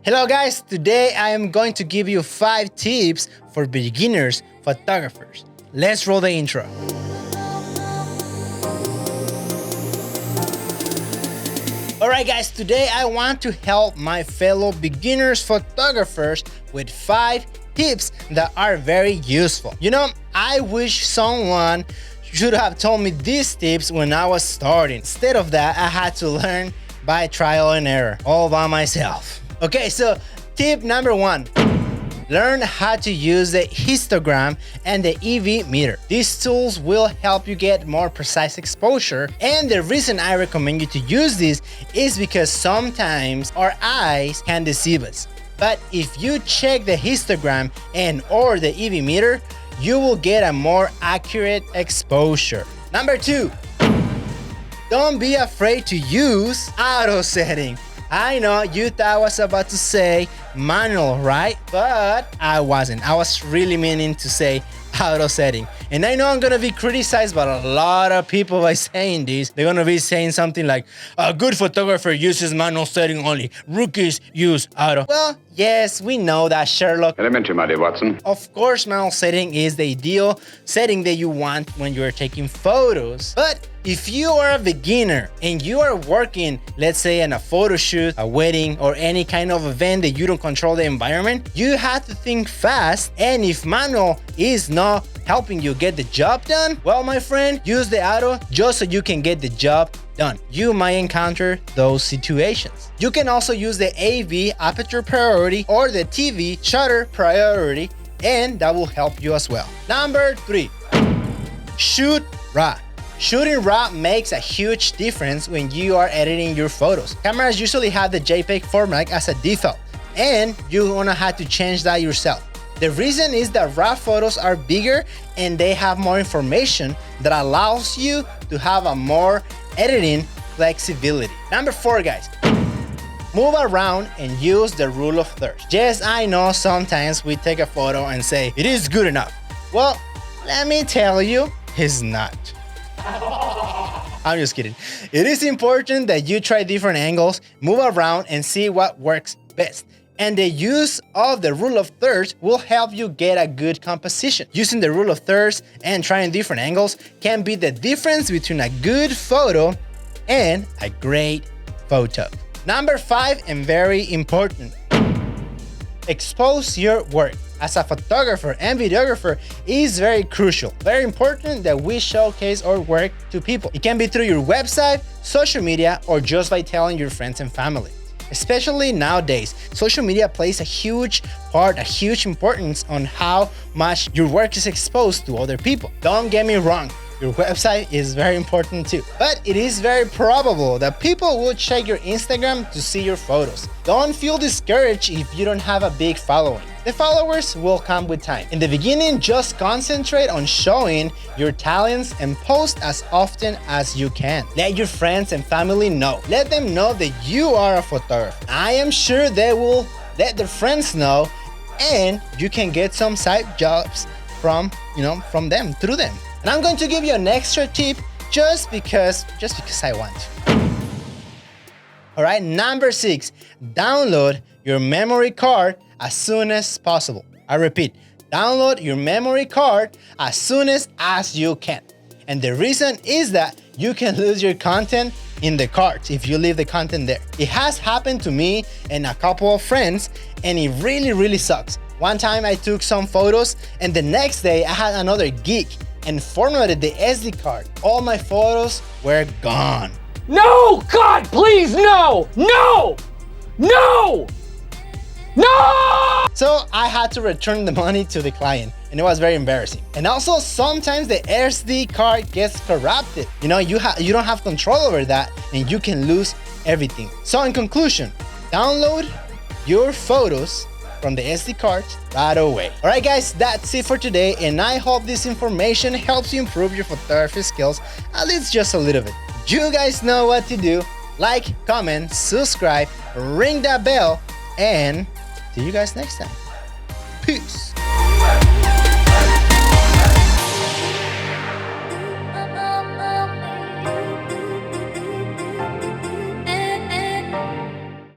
Hello guys, today I am going to give you 5 tips for beginners photographers. Let's roll the intro. Alright guys, today I want to help my fellow beginners photographers with 5 tips that are very useful. You know, I wish someone should have told me these tips when I was starting. Instead of that, I had to learn by trial and error, all by myself. Okay, so tip number 1. Learn how to use the histogram and the EV meter. These tools will help you get more precise exposure, and the reason I recommend you to use this is because sometimes our eyes can deceive us. But if you check the histogram and or the EV meter, you will get a more accurate exposure. Number 2, don't be afraid to use auto setting. I know you thought I was about to say manual, right? But I wasn't. I was really meaning to say auto setting. And I know I'm gonna be criticized by a lot of people by saying this. They're gonna be saying something like, a good photographer uses manual setting only. Rookies use auto. Well, yes, we know that, Sherlock. Elementary, my dear Watson. Of course, manual setting is the ideal setting that you want when you're taking photos. But if you are a beginner and you are working, let's say in a photo shoot, a wedding, or any kind of event that you don't control the environment, you have to think fast. And if manual is not helping you get the job done, well, my friend, use the auto just so you can get the job done. You might encounter those situations. You can also use the AV aperture priority or the TV shutter priority, and that will help you as well. Number 3, shoot raw. Shooting raw makes a huge difference when you are editing your photos. Cameras usually have the JPEG format as a default, and you're gonna have to change that yourself. The reason is that raw photos are bigger and they have more information that allows you to have a more editing flexibility. Number 4, guys, move around and use the rule of thirds. Yes, I know sometimes we take a photo and say, it is good enough. Well, let me tell you, it's not. I'm just kidding. It is important that you try different angles, move around, and see what works best. And the use of the rule of thirds will help you get a good composition. Using the rule of thirds and trying different angles can be the difference between a good photo and a great photo. Number 5, and very important, expose your work. As a photographer and videographer, it is very crucial, very important that we showcase our work to people. It can be through your website, social media, or just by telling your friends and family. Especially nowadays, social media plays a huge part, a huge importance on how much your work is exposed to other people. Don't get me wrong, your website is very important too. But it is very probable that people will check your Instagram to see your photos. Don't feel discouraged if you don't have a big following. The followers will come with time. In the beginning, just concentrate on showing your talents and post as often as you can. Let your friends and family know. Let them know that you are a photographer. I am sure they will let their friends know, and you can get some side jobs from them, through them. And I'm going to give you an extra tip just because I want to. All right, number 6, download your memory card as soon as possible. I repeat, download your memory card as soon as you can. And the reason is that you can lose your content in the cards if you leave the content there. It has happened to me and a couple of friends, and it really sucks. One time I took some photos, and the next day I had another gig and formatted the SD card. All my photos were gone. No! God, please, no! No! No! No! So I had to return the money to the client, and it was very embarrassing. And also, sometimes the SD card gets corrupted. You know, you don't have control over that, and you can lose everything. So in conclusion, download your photos from the SD cards right away. All right, guys, that's it for today, and I hope this information helps you improve your photography skills, at least just a little bit. You guys know what to do. Like, comment, subscribe, ring that bell, and see you guys next time. Peace.